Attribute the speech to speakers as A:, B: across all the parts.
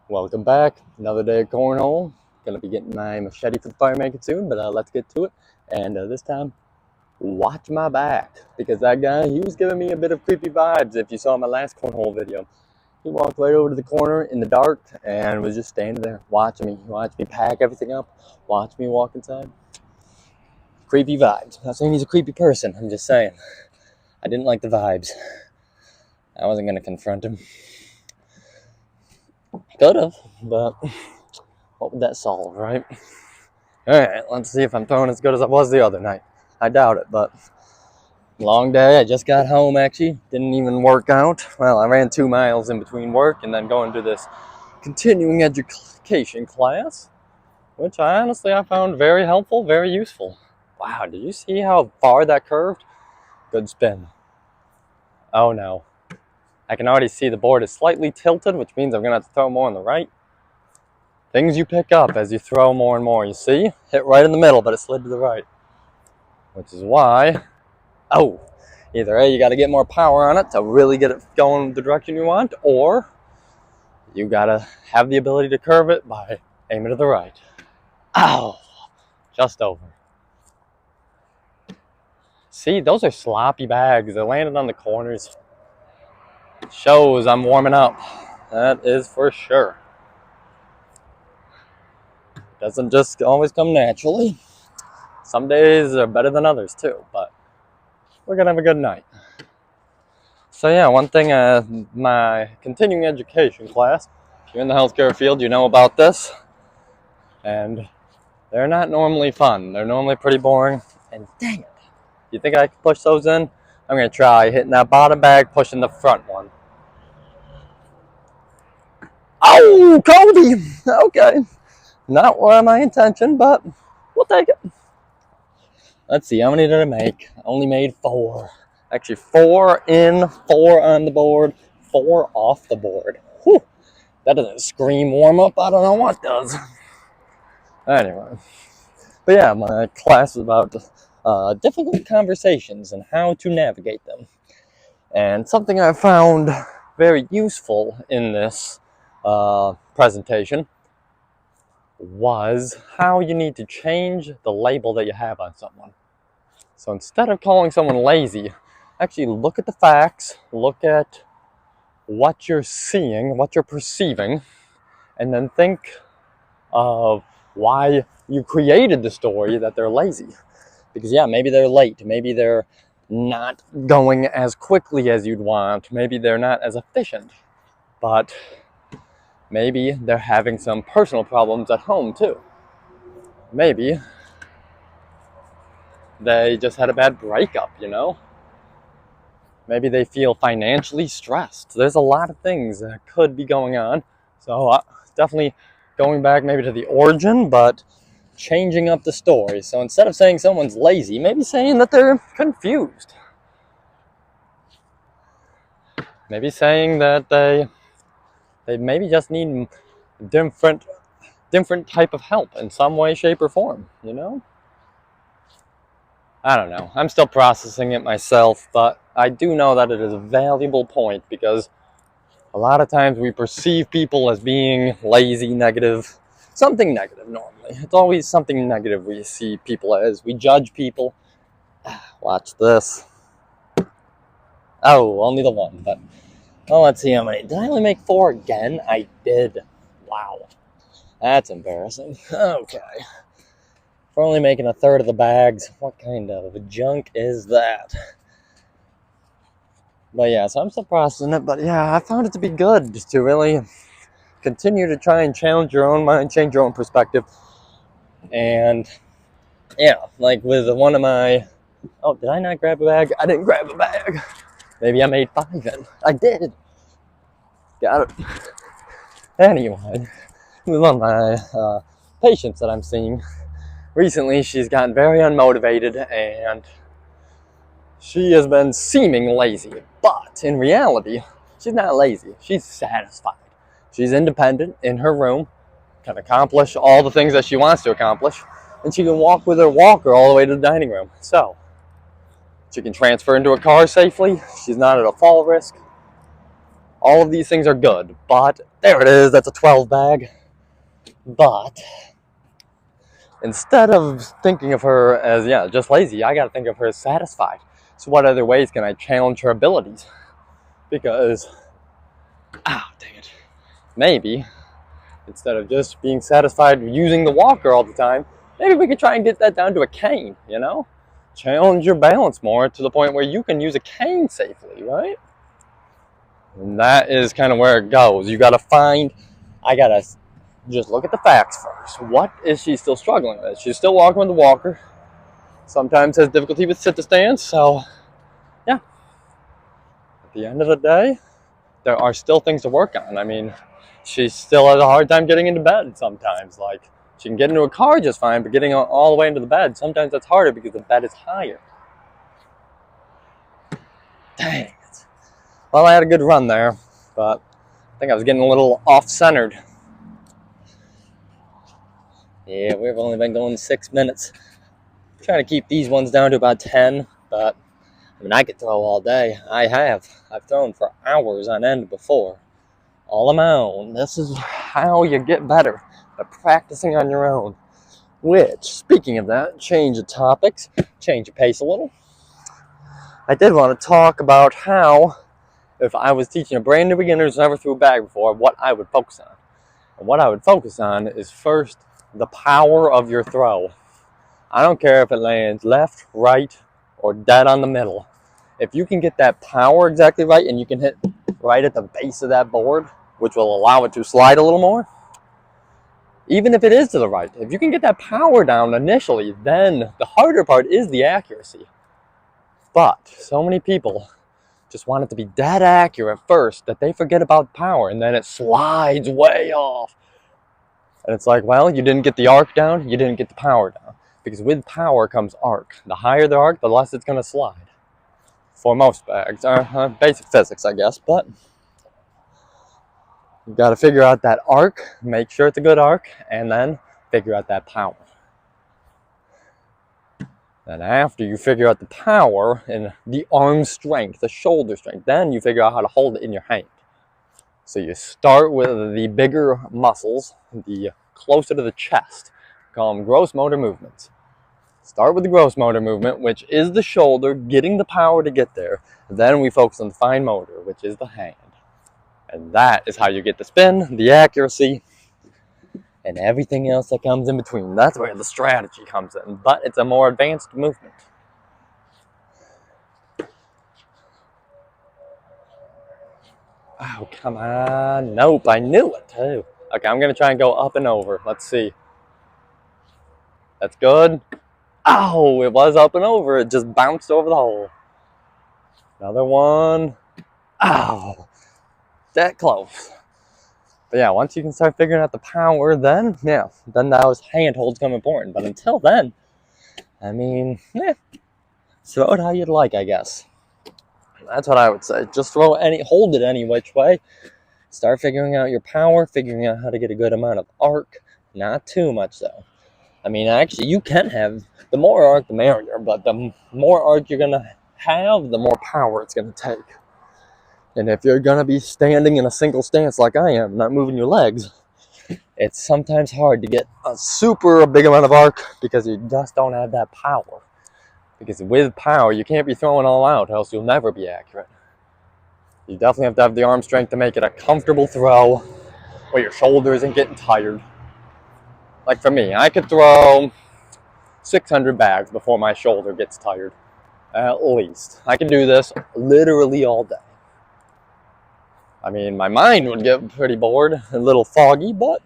A: Welcome back. Another day of cornhole. Gonna be getting my machete for the fire making soon, but let's get to it. And this time, watch my back because that guy, he was giving me a bit of creepy vibes. If you saw my last cornhole video, he walked right over to the corner in the dark and was just standing there watching me. Watch me pack everything up. Watch me walk inside. Creepy vibes. I'm not saying he's a creepy person. I'm just saying I didn't like the vibes. I wasn't gonna confront him. Could have, but what would that solve, right? Alright, let's see if I'm throwing as good as I was the other night. I doubt it, but long day. I just got home actually. Didn't even work out. Well, I ran 2 miles in between work and then going to this continuing education class, which I found very helpful, very useful. Wow, did you see how far that curved? Good spin. Oh no. I can already see the board is slightly tilted, which means I'm going to have to throw more on the right. Things you pick up as you throw more and more. You see? Hit right in the middle, but it slid to the right. Which is why, either A, you got to get more power on it to really get it going the direction you want, or you got to have the ability to curve it by aiming to the right. Ow! Just over. See, those are sloppy bags. They're landing on the corners. Shows I'm warming up. That is for sure. Doesn't just always come naturally. Some days are better than others too, but we're gonna have a good night. So yeah, one thing, my continuing education class, if you're in the healthcare field, you know about this, and they're not normally fun. They're normally pretty boring, and dang it, you think I can push those in? I'm gonna try hitting that bottom bag, pushing the front one. Oh, Cody! Okay, not my intention, but we'll take it. Let's see, how many did I make? I only made 4. Actually, 4 in, 4 on the board, 4 off the board. Whew, that doesn't scream warm up. I don't know what does. Anyway, but yeah, my class is about difficult conversations and how to navigate them. And something I found very useful in this presentation was how you need to change the label that you have on someone. So instead of calling someone lazy, actually look at the facts, look at what you're seeing, what you're perceiving, and then think of why you created the story that they're lazy. Because yeah, maybe they're late, maybe they're not going as quickly as you'd want, maybe they're not as efficient, but maybe they're having some personal problems at home too. Maybe they just had a bad breakup, you know? Maybe they feel financially stressed. There's a lot of things that could be going on. So definitely going back maybe to the origin, but changing up the story. So instead of saying someone's lazy, maybe saying that they're confused. Maybe saying that they maybe just need different type of help in some way, shape, or form, you know? I don't know. I'm still processing it myself, but I do know that it is a valuable point because a lot of times we perceive people as being lazy, negative, something negative normally. It's always something negative we see people as. We judge people. Watch this. Oh, only the one, but let's see how many. Did I only make 4 again? I did. Wow. That's embarrassing. Okay. For only making a third of the bags, what kind of junk is that? But yeah, so I'm still processing it, but yeah, I found it to be good to really continue to try and challenge your own mind, change your own perspective. And yeah, like with one of my, did I not grab a bag? I didn't grab a bag. Maybe I made 5 in. I did. Got it. Anyway, with one of my patients that I'm seeing recently, she's gotten very unmotivated and she has been seeming lazy. But in reality, she's not lazy. She's satisfied. She's independent in her room, can accomplish all the things that she wants to accomplish, and she can walk with her walker all the way to the dining room. So she can transfer into a car safely. She's not at a fall risk. All of these things are good, but there it is, that's a 12 bag. But instead of thinking of her as, yeah, just lazy, I gotta think of her as satisfied. So what other ways can I challenge her abilities? Because, dang it, maybe instead of just being satisfied using the walker all the time, maybe we could try and get that down to a cane, you know? Challenge your balance more to the point where you can use a cane safely, right? And that is kind of where it goes. You gotta I gotta just look at the facts first. What is she still struggling with? She's still walking with the walker. Sometimes has difficulty with sit to stand, so yeah. At the end of the day, there are still things to work on. I mean, she still has a hard time getting into bed sometimes. Like, she can get into a car just fine, but getting all the way into the bed, sometimes that's harder because the bed is higher. Dang it. Well, I had a good run there, but I think I was getting a little off-centered. Yeah, we've only been going 6 minutes. I'm trying to keep these ones down to about 10, but I mean, I could throw all day. I have. I've thrown for hours on end before. All on my own. This is how you get better, by practicing on your own. Which, speaking of that, change of topics, change of pace a little. I did want to talk about how, if I was teaching a brand new beginner who's never threw a bag before, what I would focus on. And what I would focus on is first, the power of your throw. I don't care if it lands left, right, or dead on the middle. If you can get that power exactly right and you can hit right at the base of that board, which will allow it to slide a little more, even if it is to the right, if you can get that power down initially, then the harder part is the accuracy. But so many people just want it to be dead accurate first that they forget about power, and then it slides way off. And it's like, well, you didn't get the arc down, you didn't get the power down. Because with power comes arc. The higher the arc, the less it's going to slide. For most bags. Basic physics, I guess. But you've got to figure out that arc, make sure it's a good arc, and then figure out that power. And after you figure out the power and the arm strength, the shoulder strength, then you figure out how to hold it in your hand. So you start with the bigger muscles, the closer to the chest. We call them gross motor movements. Start with the gross motor movement, which is the shoulder, getting the power to get there. Then we focus on the fine motor, which is the hand. And that is how you get the spin, the accuracy, and everything else that comes in between. That's where the strategy comes in, but it's a more advanced movement. Oh, come on. Nope, I knew it too. Okay, I'm going to try and go up and over. Let's see. That's good. Oh, it was up and over. It just bounced over the hole. Another one. Oh, that close. But yeah, once you can start figuring out the power, then those handholds come important. But until then, I mean, throw it how you'd like, I guess. That's what I would say. Just hold it any which way. Start figuring out your power, figuring out how to get a good amount of arc. Not too much, though. I mean, actually, you can have, the more arc, the merrier, but the more arc you're going to have, the more power it's going to take. And if you're going to be standing in a single stance like I am, not moving your legs, it's sometimes hard to get a super big amount of arc because you just don't have that power. Because with power, you can't be throwing all out, else you'll never be accurate. You definitely have to have the arm strength to make it a comfortable throw where your shoulder isn't getting tired. Like for me, I could throw 600 bags before my shoulder gets tired. At least. I can do this literally all day. I mean, my mind would get pretty bored, a little foggy, but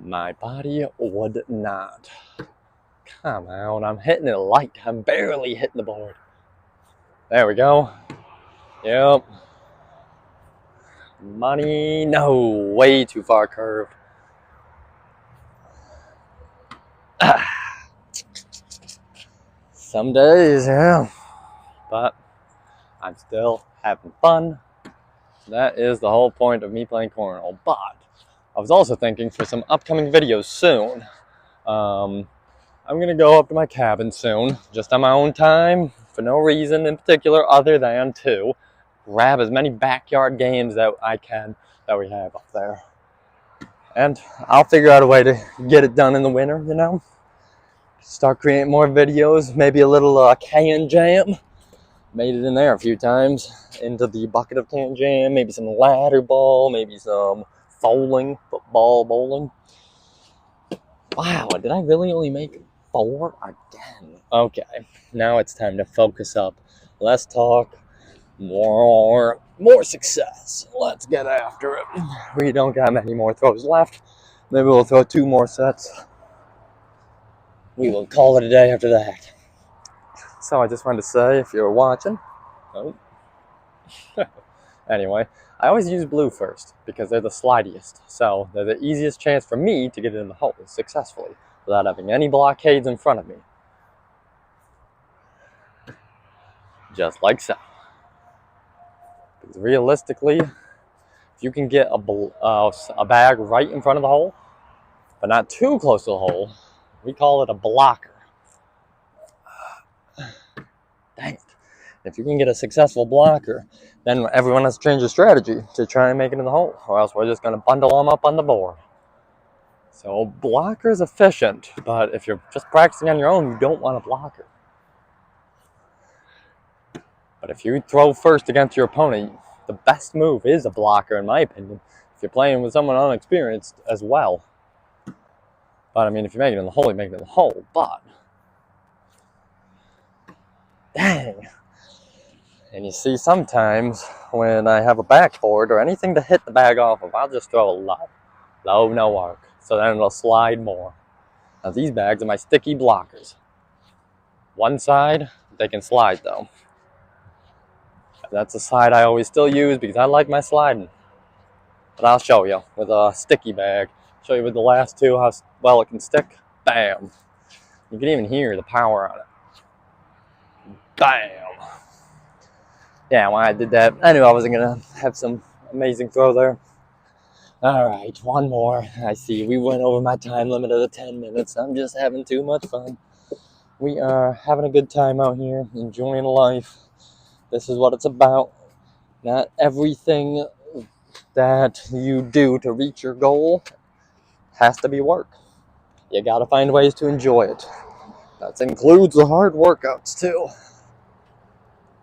A: my body would not. Come on, I'm hitting it light. I'm barely hitting the board. There we go. Yep. Money, no, way too far curved. Some days, yeah. But I'm still having fun. That is the whole point of me playing cornhole. But I was also thinking for some upcoming videos soon. I'm going to go up to my cabin soon, just on my own time. for no reason in particular other than to grab as many backyard games that I can that we have up there. And I'll figure out a way to get it done in the winter, you know? Start creating more videos, maybe a little can jam. Made it in there a few times, into the bucket of can jam, maybe some ladder ball, maybe some bowling, football bowling. Wow, did I really only make 4 again? Okay, now it's time to focus up. Less talk, more success. Let's get after it. We don't got many more throws left. Maybe we'll throw 2 more sets. We will call it a day after that. So I just wanted to say, if you're watching, anyway, I always use blue first because they're the slidiest. So they're the easiest chance for me to get it in the hole successfully without having any blockades in front of me. Just like so. Because realistically, if you can get a bag right in front of the hole, but not too close to the hole, we call it a blocker. Dang it. If you can get a successful blocker, then everyone has to change their strategy to try and make it in the hole, or else we're just going to bundle them up on the board. So blocker is efficient, but if you're just practicing on your own, you don't want a blocker. But if you throw first against your opponent, the best move is a blocker, in my opinion, if you're playing with someone unexperienced as well. But I mean, if you make it in the hole, you make it in the hole, but dang. And you see, sometimes when I have a backboard or anything to hit the bag off of, I'll just throw a low, no arc. So then it'll slide more. Now these bags are my sticky blockers. One side, they can slide though. That's the side I always still use because I like my sliding. But I'll show you with a sticky bag. Show you with the last 2 how well it can stick. Bam. You can even hear the power on it. Bam. Yeah, when I did that, I knew I wasn't going to have some amazing throw there. All right, 1 more. I see we went over my time limit of the 10 minutes. I'm just having too much fun. We are having a good time out here, enjoying life. This is what it's about. Not everything that you do to reach your goal has to be work. You got to find ways to enjoy it. That includes the hard workouts too.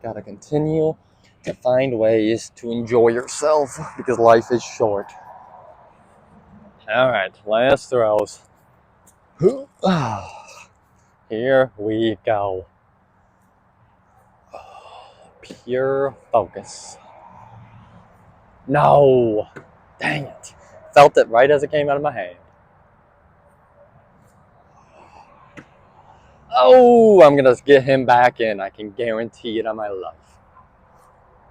A: Got to continue to find ways to enjoy yourself because life is short. All right, last throws. Here we go. Pure focus. No! Dang it. Felt it right as it came out of my hand. Oh, I'm going to get him back in. I can guarantee it on my life.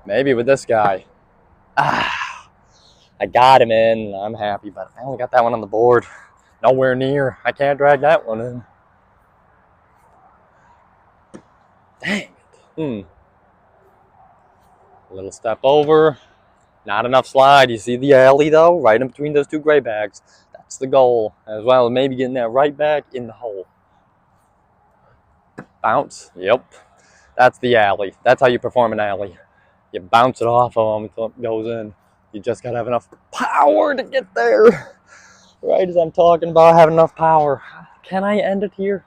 A: Maybe with this guy. I got him in. I'm happy, but I only got that one on the board. Nowhere near. I can't drag that one in. Dang it. A little step over. Not enough slide. You see the alley, though? Right in between those 2 gray bags. That's the goal. As well as maybe getting that right back in the hole. Bounce. Yep. That's the alley. That's how you perform an alley. You bounce it off of them until it goes in. You just got to have enough power to get there. Right as I'm talking about having enough power. Can I end it here?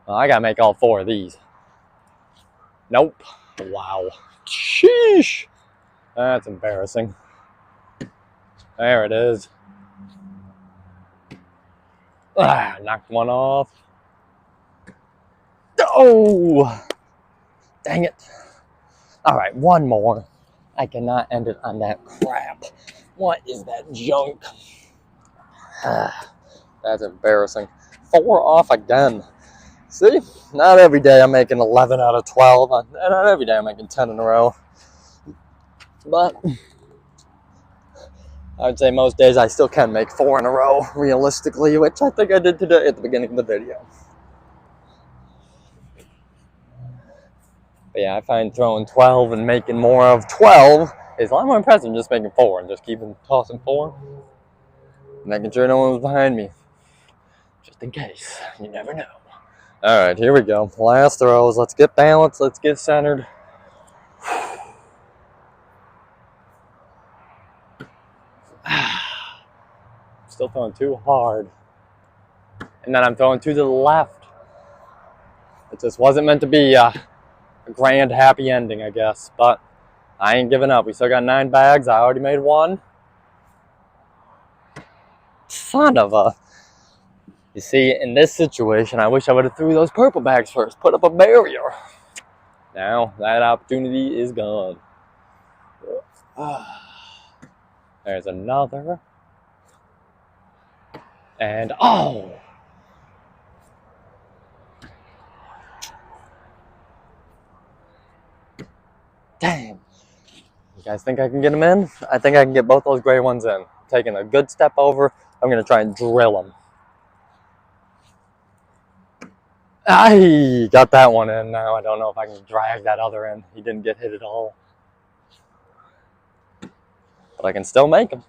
A: Well, I got to make all 4 of these. Nope. Wow. Sheesh. That's embarrassing. There it is. Knocked one off. Oh! Dang it. All right, 1 more. I cannot end it on that crap. What is that junk? That's embarrassing. 4 off again. See? Not every day I'm making 11 out of 12. Not every day I'm making 10 in a row. But I would say most days I still can make 4 in a row, realistically, which I think I did today at the beginning of the video. But yeah, I find throwing 12 and making more of 12 is a lot more impressive than just making 4 and just keeping tossing 4. Making sure no one was behind me. Just in case. You never know. All right, here we go. Last throws. Let's get balanced. Let's get centered. Still throwing too hard. And then I'm throwing to the left. It just wasn't meant to be a grand, happy ending, I guess. But I ain't giving up. We still got 9 bags. I already made one. Son of a... You see, in this situation, I wish I would have threw those purple bags first. Put up a barrier. Now, that opportunity is gone. There's another. And, oh! Damn. You guys think I can get them in? I think I can get both those gray ones in. Taking a good step over. I'm going to try and drill them. I got that one in. Now I don't know if I can drag that other in. He didn't get hit at all. But I can still make them.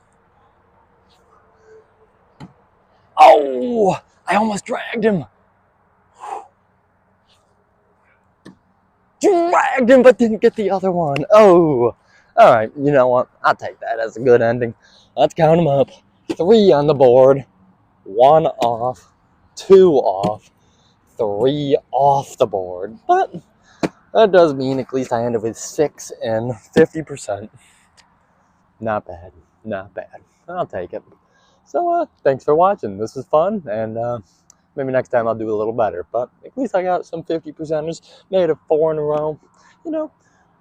A: Oh! I almost dragged him. Dragged him, but didn't get the other one. Oh! Alright, you know what? I'll take that as a good ending. Let's count them up. 3 on the board. 1 off. 2 off. 3 off the board. But that does mean at least I ended with 6 and 50%. Not bad. Not bad. I'll take it. So, thanks for watching. This was fun, and maybe next time I'll do a little better. But at least I got some 50%ers. Made it 4 in a row. You know,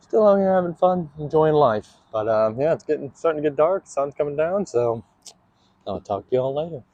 A: still out here having fun, enjoying life. But yeah, it's starting to get dark. Sun's coming down, so I'll talk to you all later.